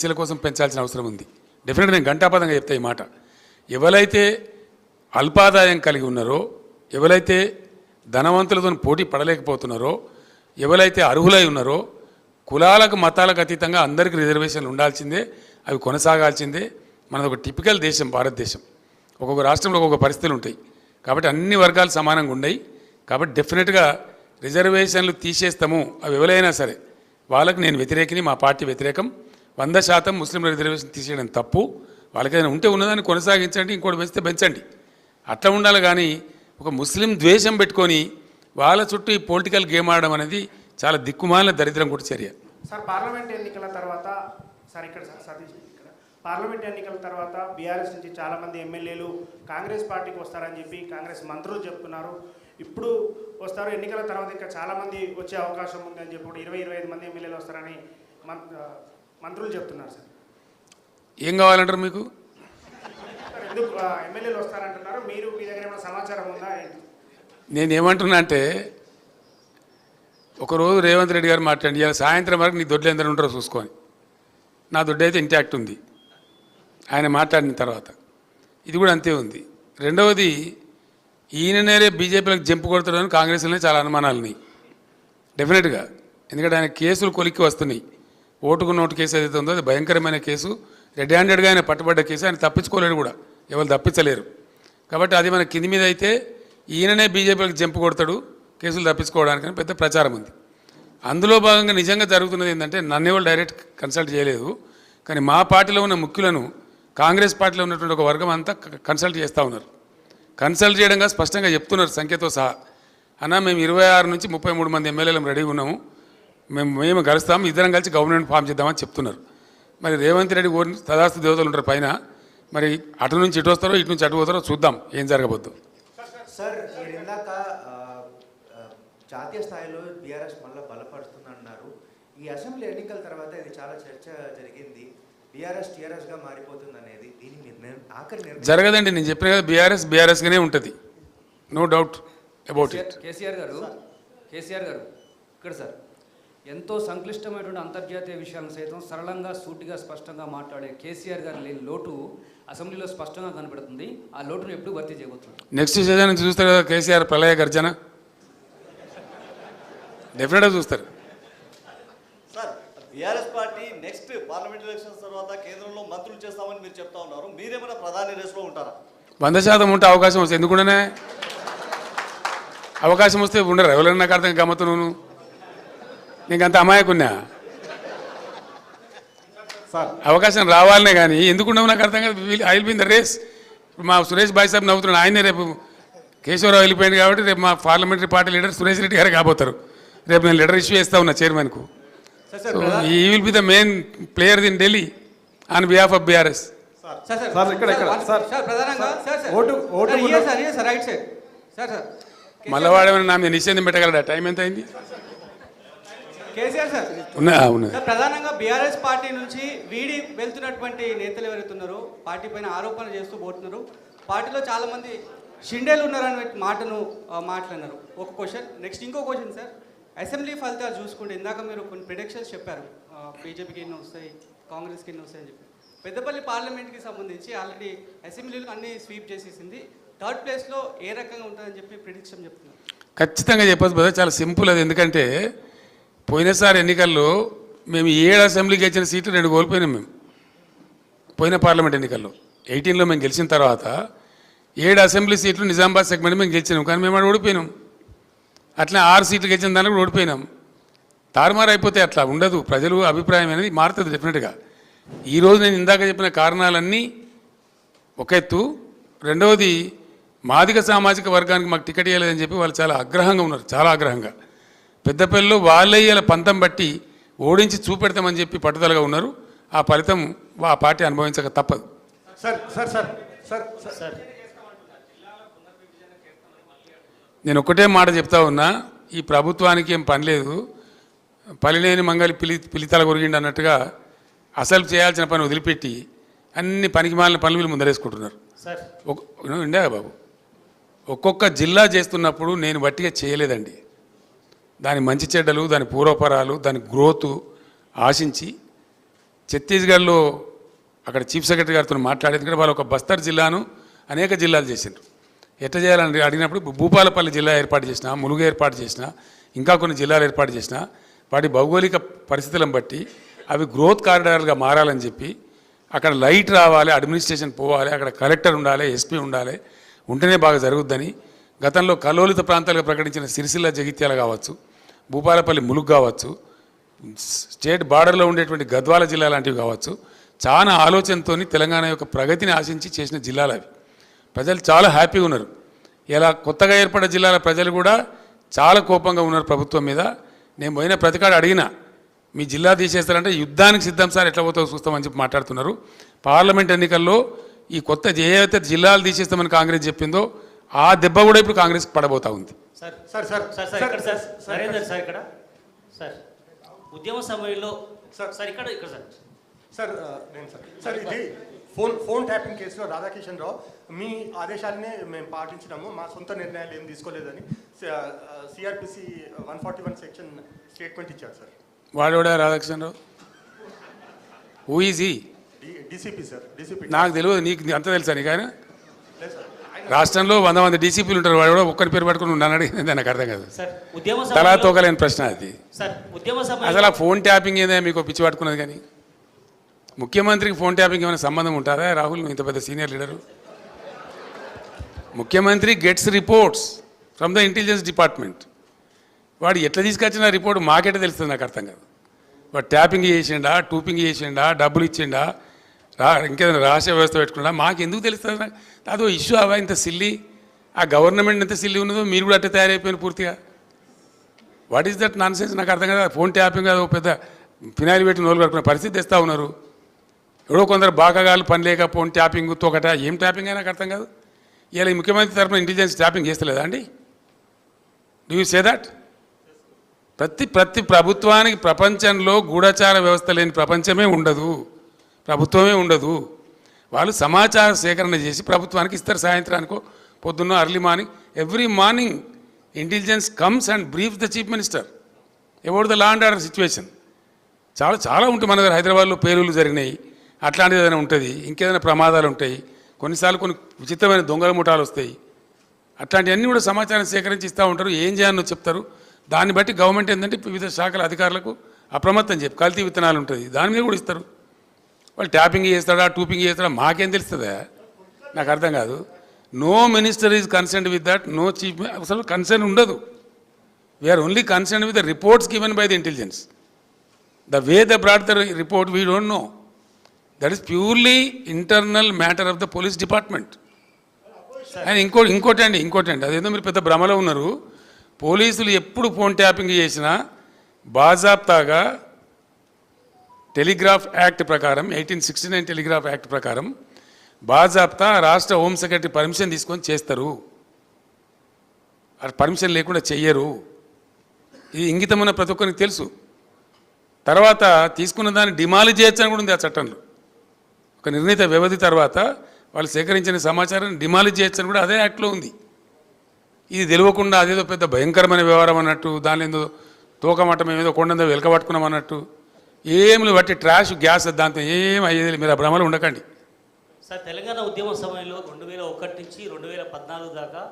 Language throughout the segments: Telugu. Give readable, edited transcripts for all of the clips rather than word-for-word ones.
బీసీల కోసం పెంచాల్సిన అవసరం ఉంది. డెఫినెట్గా నేను ఘంటాపదంగా చెప్తా ఈ మాట. ఎవరైతే అల్పాదాయం కలిగి ఉన్నారో, ఎవరైతే ధనవంతులతో పోటీ పడలేకపోతున్నారో, ఎవరైతే అర్హులై ఉన్నారో, కులాలకు మతాలకు అతీతంగా అందరికీ రిజర్వేషన్లు ఉండాల్సిందే, అవి కొనసాగాల్సిందే. మనది ఒక టిపికల్ దేశం భారతదేశం. ఒక్కొక్క రాష్ట్రంలో ఒక్కొక్క పరిస్థితులు ఉంటాయి. కాబట్టి అన్ని వర్గాలు సమానంగా ఉన్నాయి. కాబట్టి డెఫినెట్గా రిజర్వేషన్లు తీసేస్తాము, అవి ఎవరైనా సరే వాళ్ళకి నేను వ్యతిరేకిని, మా పార్టీ వ్యతిరేకం. 100% ముస్లింల రిజర్వేషన్ తీసేయడం తప్పు. వాళ్ళకి ఏదైనా ఉంటే ఉన్నదాన్ని కొనసాగించండి, ఇంకోటి పెంచితే పెంచండి, అట్లా ఉండాలి. కానీ ఒక ముస్లిం ద్వేషం పెట్టుకొని వాళ్ళ చుట్టూ ఈ పొలిటికల్ గేమ్ ఆడడం అనేది చాలా దిక్కుమాలిన దరిద్రం కూడా చర్య. సార్ పార్లమెంట్ ఎన్నికల తర్వాత పార్లమెంట్ ఎన్నికల తర్వాత బీఆర్ఎస్ నుంచి చాలామంది ఎమ్మెల్యేలు కాంగ్రెస్ పార్టీకి వస్తారని చెప్పి కాంగ్రెస్ మంత్రులు చెప్తున్నారు. ఇప్పుడు వస్తారు, ఎన్నికల తర్వాత ఇంకా చాలామంది వచ్చే అవకాశం ఉందని చెప్పి 20-25 మంది ఎమ్మెల్యేలు వస్తారని మంత్రులు చెప్తున్నారు. సార్ ఏం కావాలంటారు మీకు? ఎందుకు ఎమ్మెల్యేలు వస్తారంటున్నారు? మీరు మీ దగ్గర ఏమైనా సమాచారం ఉందా? నేనేమంటున్నా అంటే, ఒకరోజు రేవంత్ రెడ్డి గారు మాట్లాడి ఇలా సాయంత్రం వరకు నీ దొడ్లు ఎందరూ ఉంటారో చూసుకొని, నా దొడ్డు అయితే ఇంటాక్ట్ ఉంది ఆయన మాట్లాడిన తర్వాత. ఇది కూడా అంతే ఉంది. రెండవది, ఈయననే బీజేపీలకు జంపు కొడుతున్నారని కాంగ్రెస్లోనే చాలా అనుమానాలు ఉన్నాయి డెఫినెట్గా. ఎందుకంటే ఆయన కేసులు కొలిక్కి వస్తున్నాయి. ఓటుకు నోటు కేసు ఏదైతే ఉందో అది భయంకరమైన కేసు, రెడ్ హ్యాండెడ్గా ఆయన పట్టుబడ్డ కేసు. ఆయన తప్పించుకోలేడు కూడా, ఎవరు తప్పించలేరు. కాబట్టి అది మన కింది మీద అయితే ఈయననే బీజేపీలకు జంపు కొడతాడు కేసులు తప్పించుకోవడానికని పెద్ద ప్రచారం ఉంది. అందులో భాగంగా నిజంగా జరుగుతున్నది ఏంటంటే, నన్నేవాళ్ళు డైరెక్ట్ కన్సల్ట్ చేయలేదు, కానీ మా పార్టీలో ఉన్న ముఖ్యులను కాంగ్రెస్ పార్టీలో ఉన్నటువంటి ఒక వర్గం అంతా కన్సల్ట్ చేస్తూ ఉన్నారు. కన్సల్ట్ చేయడంగా స్పష్టంగా చెప్తున్నారు సంఖ్యతో సహా, అన్న మేము 26 నుంచి 33 మంది ఎమ్మెల్యేలు రెడీగా ఉన్నాము, మేము కలుస్తాము, ఇద్దరం కలిసి గవర్నమెంట్ ఫామ్ చేద్దామని చెప్తున్నారు. మరి రేవంత్ రెడ్డి తదాస్తు దేవతలు ఉంటారు పైన, మరి అటు నుంచి ఇటు వస్తారో ఇటు నుంచి అటు పోతారో చూద్దాం ఏం జరగబోద్దు. సార్ మీరు ఇందాక జాతీయ స్థాయిలో బీఆర్ఎస్ మళ్ళీ బలపడుతుందన్నారు. ఈ అసెంబ్లీ ఎన్నికల తర్వాత ఇది చాలా చర్చ జరిగింది, బీఆర్ఎస్ టీఆర్ఎస్గా మారిపోతుంది అనేది. దీని ఆఖరి జరగదండి. నేను చెప్పిన కదా, బీఆర్ఎస్గానే ఉంటుంది, no doubt about it. KCR గారు ఇక్కడ సార్ ఎంతో సంక్లిష్టమైనటువంటి అంతర్జాతీయ విషయాలను సైతం సరళంగా, సూటిగా, స్పష్టంగా మాట్లాడే కేసీఆర్ గారు లేని లోటు అసెంబ్లీలో స్పష్టంగా కనబడుతుంది. ఆ లోటును ఎప్పుడు భర్తీ చేయబోతుంది? నెక్స్ట్ సీజన్ నుంచి చూస్తారు కదా కేసీఆర్ ప్రళయ గర్జన, డెఫినెట్గా చూస్తారు. Sir BRS party next parliament elections తర్వాత కేంద్రంలో మంత్రులు చేస్తామని మీరు చెప్తా ఉన్నారు. మీరేమైనా ప్రధాని రేసులో ఉంటారా? 100% ఉంటే అవకాశం వస్తే ఎందుకుండానే అవకాశం వస్తే ఉండరు. ఎవరైనా నాకు అర్థం గమ్మత్తు, నువ్వు నీకు అంత అమాయకున్నా అవకాశం రావాలనే కానీ ఎందుకున్నావు నాకు అర్థం కాదు. I will be in the race. మా సురేష్ బాయ్ సాబ్ నవ్వుతున్నాడు, ఆయనే రేపు కేశవరావు వెళ్ళిపోయింది కాబట్టి రేపు మా parliamentary party leader Suresh Reddy గారు కాబోతారు. రేపు నేను లెటర్ ఇష్యూ చేస్తా ఉన్నా చైర్మన్కు. He will be the main player in Delhi on behalf of BRS. మళ్ళవాడేమైనా నా మీద నిషేధం పెట్టగలడా? టైం ఎంత అయింది? కేసీఆర్ సార్ ప్రధానంగా బీఆర్ఎస్ పార్టీ నుంచి వీడి వెళ్తున్నటువంటి నేతలు ఎవరైతున్నారో పార్టీ పైన ఆరోపణలు చేస్తూ పోతున్నారు. పార్టీలో చాలా మంది షిండేలు ఉన్నారని మాటను మాట్లాడినారు. ఒక క్వశ్చన్. నెక్స్ట్ ఇంకో క్వశ్చన్ సార్, అసెంబ్లీ ఫలితాలు చూసుకుంటే ఇందాక మీరు కొన్ని ప్రిడిక్షన్స్ చెప్పారు, బీజేపీకి ఎన్ని వస్తాయి, కాంగ్రెస్కి ఎన్ని వస్తాయని చెప్పి. పెద్దపల్లి పార్లమెంట్కి సంబంధించి ఆల్రెడీ అసెంబ్లీలో అన్ని స్వీప్ చేసేసింది. థర్డ్ ప్లేస్లో ఏ రకంగా ఉంటుందని చెప్పి ప్రిడిక్షన్ చెప్తున్నారు. ఖచ్చితంగా చెప్పచ్చు బ్రదర్, చాలా సింపుల్ అది. ఎందుకంటే పోయినసారి ఎన్నికల్లో మేము 7 అసెంబ్లీకి ఇచ్చిన సీట్లు 2 కోల్పోయినాం. మేము పోయిన పార్లమెంట్ ఎన్నికల్లో 18లో మేము గెలిచిన తర్వాత 7 అసెంబ్లీ సీట్లు నిజామాబాద్ సెగ్మెంట్ మేము గెలిచినాం, కానీ మేము ఓడిపోయినాం. అట్లా 6 సీట్లు గెలిచిన దానికి కూడా ఓడిపోయినాం. తారుమారు అయిపోతే అట్లా ఉండదు. ప్రజలు అభిప్రాయం అనేది మారుతుంది డెఫినెట్గా. ఈరోజు నేను ఇందాక చెప్పిన కారణాలన్నీ ఒక ఎత్తు. రెండవది, మాదిగ సామాజిక వర్గానికి మాకు టికెట్ ఇవ్వలేదని చెప్పి వాళ్ళు చాలా ఆగ్రహంగా ఉన్నారు, చాలా ఆగ్రహంగా. పెద్దపల్లిలో వాళ్ళే ఇలా పంతం బట్టి ఓడించి చూపెడతామని చెప్పి పట్టుదలగా ఉన్నారు. ఆ ఫలితం ఆ పార్టీ అనుభవించక తప్పదు. నేను ఒక్కటే మాట చెప్తా ఉన్నా, ఈ ప్రభుత్వానికి ఏం పని లేదు, పలిలేని మంగళి పిలితల కొరిగిండి అన్నట్టుగా అసలు చేయాల్సిన పని వదిలిపెట్టి అన్ని పనికి మాలిన పనులు వీళ్ళు ముందరేసుకుంటున్నారు. ఇండియా బాబు, ఒక్కొక్క జిల్లా చేస్తున్నప్పుడు నేను వట్టిగా చేయలేదండి. దాని మంచి చెడ్డలు, దాని పూర్వపరాలు, దాని గ్రోతు ఆశించి ఛత్తీస్గఢ్లో అక్కడ చీఫ్ సెక్రటరీ గారితో మాట్లాడేది కూడా వాళ్ళు ఒక బస్తర్ జిల్లాను అనేక జిల్లాలు చేసిండ్రు. ఎట్లా చేయాలని అడిగినప్పుడు భూపాలపల్లి జిల్లా ఏర్పాటు చేసిన, ములుగు ఏర్పాటు చేసిన, ఇంకా కొన్ని జిల్లాలు ఏర్పాటు చేసిన, వాటి భౌగోళిక పరిస్థితులను బట్టి అవి గ్రోత్ కారిడార్లుగా మారాలని చెప్పి అక్కడ లైట్ రావాలి, అడ్మినిస్ట్రేషన్ పోవాలి, అక్కడ కలెక్టర్ ఉండాలి, ఎస్పీ ఉండాలి, ఉంటేనే బాగా జరుగుద్దని గతంలో కలోలిత ప్రాంతాలుగా ప్రకటించిన సిరిసిల్ల జగిత్యాల కావచ్చు, భూపాలపల్లి ములుగు కావచ్చు, స్టేట్ బార్డర్లో ఉండేటువంటి గద్వాల జిల్లా లాంటివి కావచ్చు, చాలా ఆలోచనతో తెలంగాణ యొక్క ప్రగతిని ఆశించి చేసిన జిల్లాలు అవి. ప్రజలు చాలా హ్యాపీగా ఉన్నారు. ఇలా కొత్తగా ఏర్పడ్డ జిల్లాల ప్రజలు కూడా చాలా కోపంగా ఉన్నారు ప్రభుత్వం మీద. నేను పోయిన ప్రతికాడ అడిగినా, మీ జిల్లా తీసేస్తారంటే యుద్ధానికి సిద్ధం సార్, ఎట్లా పోతావో చూస్తామని చెప్పి మాట్లాడుతున్నారు. పార్లమెంట్ ఎన్నికల్లో ఈ కొత్త ఏవైతే జిల్లాలు తీసేస్తామని కాంగ్రెస్ చెప్పిందో ఆ దెబ్బ కూడా ఇప్పుడు కాంగ్రెస్ పడబోతా ఉంది. Sir sir sir sir sir ఇక్కడ సార్ నరేందర్ సార్ ఇక్కడ సార్ ఉద్యమ సమయంలో సార్ సార్ ఇక్కడ ఇక్కడ సార్ సార్ నేను సార్ ఇది ఫోన్ ట్యాపింగ్ కేసులో రాధాకిషన్ రావు మీ ఆదేశాలనే మేము పాటించినాము, మా సొంత నిర్ణయాలు ఏం తీసుకోలేదని సిఆర్పిసి 141 సెక్షన్ స్టేట్మెంట్ ఇచ్చారు సార్. వాడేవాడా Radhakrishna Rao? Who is he? DCP sir, DCP. నాకు తెలియదు, నీకు అంత తెలుసా? నీకు ఆయన లేదు సార్. రాష్ట్రంలో 100 మంది డీసీపీలు ఉంటారు, వాడు కూడా ఒక్కరి పేరు పట్టుకుని నన్ను అడిగింది నాకు అర్థం కాదు. సార్ ఉద్యమ తలా సమయంలో తోకలేని ప్రశ్న అది. సార్ ఉద్యమ సమయంలో అసలు ఆ ఫోన్ ట్యాపింగ్ ఏదో మీకు పిచ్చి పట్టుకున్నది. కానీ ముఖ్యమంత్రికి ఫోన్ ట్యాపింగ్ ఏమైనా సంబంధం ఉంటుందా? రాహుల్, నువ్వు ఇంత పెద్ద సీనియర్ లీడరు. ముఖ్యమంత్రి gets reports from the intelligence department. వాడు ఎట్లా తీసుకొచ్చిన రిపోర్ట్ మాకెట్ట తెలుస్తుంది? నాకు అర్థం కాదు. వాడు ట్యాపింగ్ చేసిండా, టూపింగ్ చేసిండా, డబ్బులు ఇచ్చిండా, ఇంకేదైనా రహస్య వ్యవస్థ పెట్టుకున్నా మాకు ఎందుకు తెలుస్తుంది? నాకు అదో ఇష్యూ అవా ఇంత సిల్లీ. ఆ గవర్నమెంట్ ఎంత సిల్లీ ఉన్నదో మీరు కూడా అట్టే తయారైపోయిన పూర్తిగా. What is that non sense? నాకు అర్థం కదా. ఫోన్ ట్యాపింగ్ అది పెద్ద ఫినాయిల్ పెట్టి నోలు కడుకునే పరిస్థితి తెస్తూ ఉన్నారు. ఎవడో కొందరు బాగాగాలు పని లేక ఫోన్ ట్యాపింగ్ తోకట ఏం ట్యాపింగ్ అయినా నాకు అర్థం కాదు. ఇలా ఈ ముఖ్యమంత్రి తరఫున ఇంటెలిజెన్స్ ట్యాపింగ్ చేస్తలేదా అండి? Do you say that? ప్రతి ప్రభుత్వానికి ప్రపంచంలో గూఢచార వ్యవస్థ లేని ప్రపంచమే ఉండదు, ప్రభుత్వమే ఉండదు. వాళ్ళు సమాచార సేకరణ చేసి ప్రభుత్వానికి ఇస్తారు. సాయంత్రానికో పొద్దున్న early morning, every morning intelligence comes and brief the chief minister about the law and order situation. చాలా ఉంటుంది మన దగ్గర. హైదరాబాద్లో పేలుళ్ళు జరిగినాయి, అట్లాంటిది ఏదైనా ఉంటుంది, ఇంకేదైనా ప్రమాదాలు ఉంటాయి, కొన్నిసార్లు కొన్ని విచిత్రమైన దొంగల ముఠాలు వస్తాయి. అట్లాంటివన్నీ కూడా సమాచారం సేకరించి ఇస్తూ ఉంటారు. ఏం చేయాలో చెప్తారు. దాన్ని బట్టి గవర్నమెంట్ ఏంటంటే వివిధ శాఖల అధికారులకు అప్రమత్తం చెప్పి కల్తీ విత్తనాలు ఉంటుంది, దాని మీద కూడా ఇస్తారు. వాళ్ళు ట్యాపింగ్ చేస్తాడా, టూపింగ్ చేస్తాడా మాకేం తెలుస్తుందా? నాకు అర్థం కాదు. No minister is concerned with that, no chief. అసలు కన్సర్న్ ఉండదు. We are only concerned with the reports given by the intelligence. The way the brought the report we don't know. That is purely internal matter of the police department. And ఇంకోటి అండి, అదేదో మీరు పెద్ద భ్రమలో ఉన్నారు. పోలీసులు ఎప్పుడు ఫోన్ ట్యాపింగ్ చేసినా బాజాప్తాగా టెలిగ్రాఫ్ యాక్ట్ ప్రకారం, 1869 టెలిగ్రాఫ్ యాక్ట్ ప్రకారం బాజాప్తా రాష్ట్ర హోమ్ సెక్రటరీ పర్మిషన్ తీసుకొని చేస్తారు. పర్మిషన్ లేకుండా చెయ్యరు. ఇది ఇంగితమైన ప్రతి ఒక్కరికి తెలుసు. తర్వాత తీసుకున్న దాన్ని డిమాలిజ్ చేయొచ్చని కూడా ఉంది ఆ చట్టంలో. ఒక నిర్ణీత వ్యవధి తర్వాత వాళ్ళు సేకరించిన సమాచారాన్ని డిమాలిజ్ చేయొచ్చని కూడా అదే యాక్ట్లో ఉంది. ఇది తెలియకుండా అదేదో పెద్ద భయంకరమైన వ్యవహారం అన్నట్టు, దానిలో ఏదో తోకమట్టం ఏదో కొండందో వెలకబట్టుకున్నాం అన్నట్టు ఏమి బట్టి ట్రాష్ గ్యాస్ దాంతో ఏం అయ్యేది. మీరు ఆ భ్రమలో ఉండకండి. సార్ తెలంగాణ ఉద్యమ సమయంలో 2001 నుంచి 2014 దాకా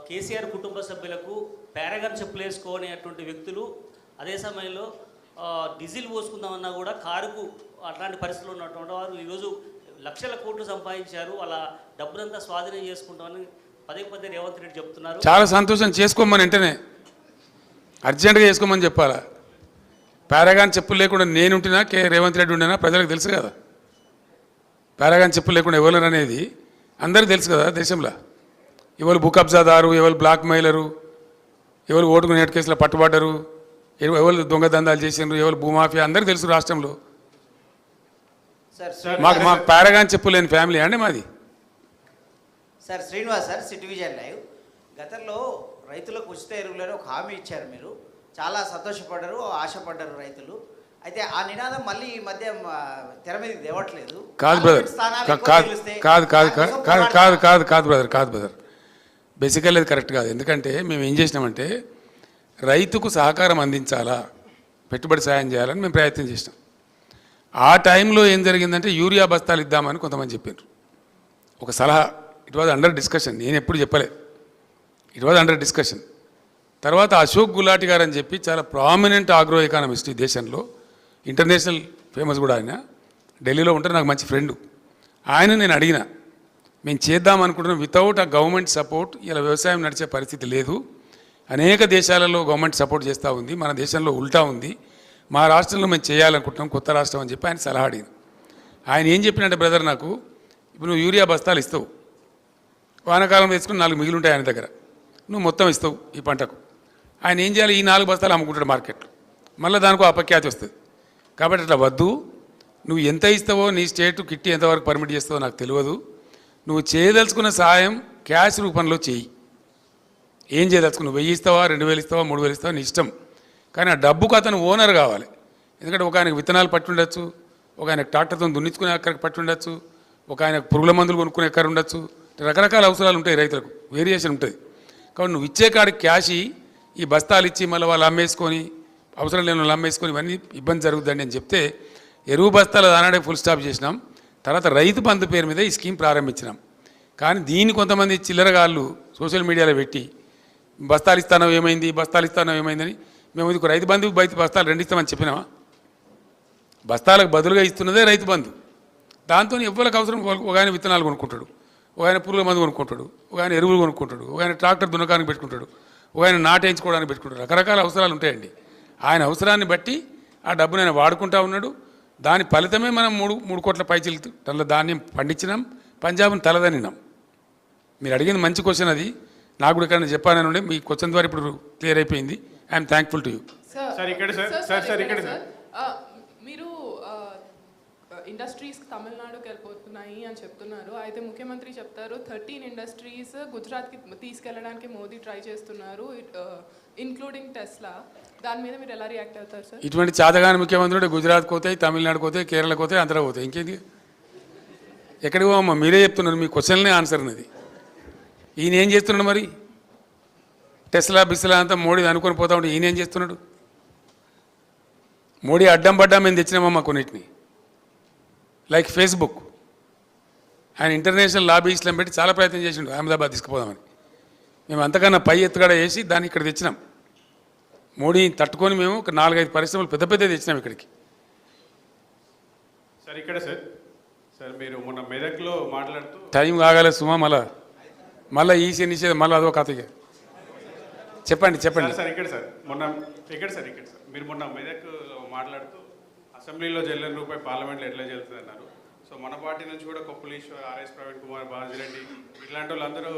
కేసీఆర్ కుటుంబ సభ్యులకు పారాగాన్ చెప్పులు వేసుకోనేటువంటి వ్యక్తులు అదే సమయంలో డీజిల్ పోసుకుందామన్నా కూడా కారుకు అట్లాంటి పరిస్థితులు ఉన్నటువంటి వారు ఈరోజు లక్షల కోట్లు సంపాదించారు. వాళ్ళ డబ్బునంతా స్వాధీనం చేసుకుంటామని పదే రేవంత్ రెడ్డి చెప్తున్నారు. చాలా సంతోషం. చేసుకోమని వెంటనే అర్జెంటుగా చేసుకోమని చెప్పాలా. పారాగాన్ చెప్పులు లేకుండా నేనుంటున్నా, రేవంత్ రెడ్డి ఉండినా ప్రజలకు తెలుసు కదా. పారాగాన్ చెప్పులు లేకుండా ఎవరు అనేది అందరికీ తెలుసు కదా దేశంలో. ఎవరు భూ కబ్జాదారు, ఎవరు బ్లాక్ మెయిలరు, ఎవరు ఓటుకు నేటు కేసులో పట్టుబడ్డరు, ఎవరు దొంగ దందాలు చేసిండ్రు, ఎవరు భూమాఫియా అందరికీ తెలుసు రాష్ట్రంలో. మాకు పారాగాన్ చెప్పులు లేని ఫ్యామిలీ అండి మాది. Sir Srinivas sir, city vision live. గతంలో రైతులకు ఉచిత ఎరువులని ఒక హామీ ఇచ్చారు మీరు. చాలా సంతోషపడ్డారు, ఆశపడ్డారు రైతులు. అయితే ఆ నినాదం మళ్ళీ ఈ మధ్య తెర మీదకి తేవట్లేదు. కాదు బ్రదర్, కాదు బ్రదర్. బేసికల్లీ అది కరెక్ట్ కాదు. ఎందుకంటే మేము ఏం చేసినామంటే రైతుకు సహకారం అందించాలా, పెట్టుబడి సాయం చేయాలని మేము ప్రయత్నం చేసినాం. ఆ టైంలో ఏం జరిగిందంటే యూరియా బస్తాలు ఇద్దామని కొంతమంది చెప్పారు. ఒక సలహా, ఇట్ వాజ్ అండర్ డిస్కషన్, నేను ఎప్పుడు చెప్పలేదు, ఇట్ వాజ్ అండర్ డిస్కషన్. తర్వాత అశోక్ గులాటి గారు అని చెప్పి చాలా ప్రామినెంట్ ఆగ్రో ఎకానమిస్ట్ ఈ దేశంలో, ఇంటర్నేషనల్ ఫేమస్ కూడా ఆయన, ఢిల్లీలో ఉంటారు, నాకు మంచి ఫ్రెండు. ఆయన నేను అడిగిన, మేము చేద్దాం అనుకుంటున్నాం, వితౌట్ ఆ గవర్నమెంట్ సపోర్ట్ ఇలా వ్యవసాయం నడిచే పరిస్థితి లేదు. అనేక దేశాలలో గవర్నమెంట్ సపోర్ట్ చేస్తూ ఉంది, మన దేశంలో ఉల్టా ఉంది. మా రాష్ట్రంలో మేము చేయాలనుకుంటున్నాం, కొత్త రాష్ట్రం అని చెప్పి ఆయన సలహా అడిగిన. ఆయన ఏం చెప్పినట్టే, బ్రదర్ నాకు ఇప్పుడు నువ్వు యూరియా బస్తాలు ఇస్తావు, వానాకాలం వేసుకుని 4 మిగిలి ఉంటాయి ఆయన దగ్గర, నువ్వు మొత్తం ఇస్తావు ఈ పంటకు. ఆయన ఏం చేయాలి, ఈ 4 బస్తాలు అమ్ముకుంటాడు మార్కెట్లో, మళ్ళీ దానికి అపఖ్యాతి వస్తుంది. కాబట్టి అట్లా వద్దు, నువ్వు ఎంత ఇస్తావో, నీ స్టేట్ కిట్టి ఎంతవరకు పర్మిట్ చేస్తావో నాకు తెలియదు, నువ్వు చేయదలుచుకున్న సాయం క్యాష్ రూపంలో చేయి. ఏం చేయదలుచుకున్నావు, 1000 ఇస్తావా, 2000 ఇస్తావా, 3000 ఇస్తావా, నీ ఇష్టం. కానీ ఆ డబ్బుకు అతను ఓనర్ కావాలి. ఎందుకంటే ఒక ఆయనకు విత్తనాలు పట్టి ఉండొచ్చు, ఒక ఆయనకు ట్రాక్టర్తో దున్నించుకునే ఎక్కడికి పట్టి ఉండొచ్చు, ఒక ఆయనకు పురుగుల మందులు కొనుక్కునే ఎక్కడ ఉండొచ్చు. రకరకాల అవసరాలు ఉంటాయి రైతులకు, వేరియేషన్ ఉంటుంది. కాబట్టి నువ్వు ఇచ్చే కాడికి క్యాష్ ఈ బస్తాలు ఇచ్చి మళ్ళీ వాళ్ళు అమ్మేసుకొని, అవసరం లేని వాళ్ళు అమ్మేసుకొని ఇవన్నీ ఇబ్బంది జరుగుతుందండి అని చెప్తే, ఎరువు బస్తాలు దానాడే ఫుల్ స్టాప్ చేసినాం. తర్వాత రైతు బంధు పేరు మీద ఈ స్కీమ్ ప్రారంభించినాం. కానీ దీన్ని కొంతమంది చిల్లరగాళ్ళు సోషల్ మీడియాలో పెట్టి, బస్తాలు ఇస్తానో ఏమైంది, బస్తాలు ఇస్తానో ఏమైందని, మేము ఇది రైతు బంధు బస్తాలు 2 ఇస్తామని చెప్పినామా? బస్తాలకు బదులుగా ఇస్తున్నదే రైతు బంధు. దాంతో ఎవరికి అవసరం, ఒక ఆయన విత్తనాలు కొనుక్కుంటాడు, ఒక ఆయన పురుగుల మందు కొనుక్కుంటాడు, ఒక ఆయన ఎరువులు కొనుక్కుంటాడు, ఒక ఆయన ట్రాక్టర్ దున్నకానికి పెట్టుకుంటాడు, ఒక ఆయన నాటేయించుకోవడానికి పెట్టుకుంటాడు. రకరకాల అవసరాలు ఉంటాయండి. ఆయన అవసరాన్ని బట్టి ఆ డబ్బును ఆయన వాడుకుంటా ఉన్నాడు. దాని ఫలితమే మనం 3 కోట్ల పైచీలు టన్నుల ధాన్యం పండించినాం, పంజాబ్ను తలదనినాం. మీరు అడిగింది మంచి క్వశ్చన్, అది నాకు కూడా ఇక్కడ చెప్పాలని ఉండే, మీ క్వశ్చన్ ద్వారా ఇప్పుడు క్లియర్ అయిపోయింది. I'm thankful to you. Sir ఇక్కడ మీరు ఇండస్ట్రీస్ తమిళనాడుకి వెళ్ళిపోతున్నాయి అని చెప్తున్నారు. అయితే ముఖ్యమంత్రి చెప్తారు 13 ఇండస్ట్రీస్ గుజరాత్కి తీసుకెళ్ళడానికి మోదీ ట్రై చేస్తున్నారు, ఇన్క్లూడింగ్ టెస్లా. దాని మీద మీరు ఎలా రియాక్ట్ అవుతారు సార్? ఇటువంటి చాతగాని ముఖ్యమంత్రి గుజరాత్కి పోతాయి, తమిళనాడుకి పోతాయి, కేరళకు పోతాయి, ఆంధ్రా పోతాయి, ఇంకేంది? ఎక్కడికి పోమ్మా? మీరే చెప్తున్నారు, మీ క్వశ్చన్లే ఆన్సర్ ఉన్నది. ఈయన ఏం చేస్తున్నాడు మరి? టెస్లా బిస్లా అంతా మోడీ అనుకొని పోతా ఉంటే ఈయన ఏం చేస్తున్నాడు? మోడీ అడ్డం పడ్డా మేము తెచ్చినామమ్మా కొన్నిటిని, లైక్ ఫేస్బుక్. ఆయన ఇంటర్నేషనల్ లాబీస్లను పెట్టి చాలా ప్రయత్నం చేసిండు అహ్మదాబాద్ తీసుకుపోదామని. మేము అంతకన్నా పై ఎత్తుగడ వేసి దాన్ని ఇక్కడ తెచ్చినాం. మోడీని తట్టుకొని మేము ఒక 4-5 పరిశ్రమలు పెద్ద పెద్ద తెచ్చినాం ఇక్కడికి. సార్ ఇక్కడ సార్ మీరు మొన్న మెదక్లో మాట్లాడుతూ టైం కాగాలి సుమా, మళ్ళీ ఈసీ నిషేధం, మళ్ళీ అదో కథగా చెప్పండి. సార్ ఇక్కడ మీరు మొన్న మెదక్ మాట్లాడుతూ అసెంబ్లీలో చెల్లని రూపాయి పార్లమెంట్లో ఎట్లా చెల్లుతుంది అన్నారు. సో మన పార్టీ నుంచి కూడా కొప్పులీశ్వర్, ఆర్ఎస్ ప్రవీణ్ కుమార్, బాజిరెడ్డి ఇట్లాంటి వాళ్ళందరూ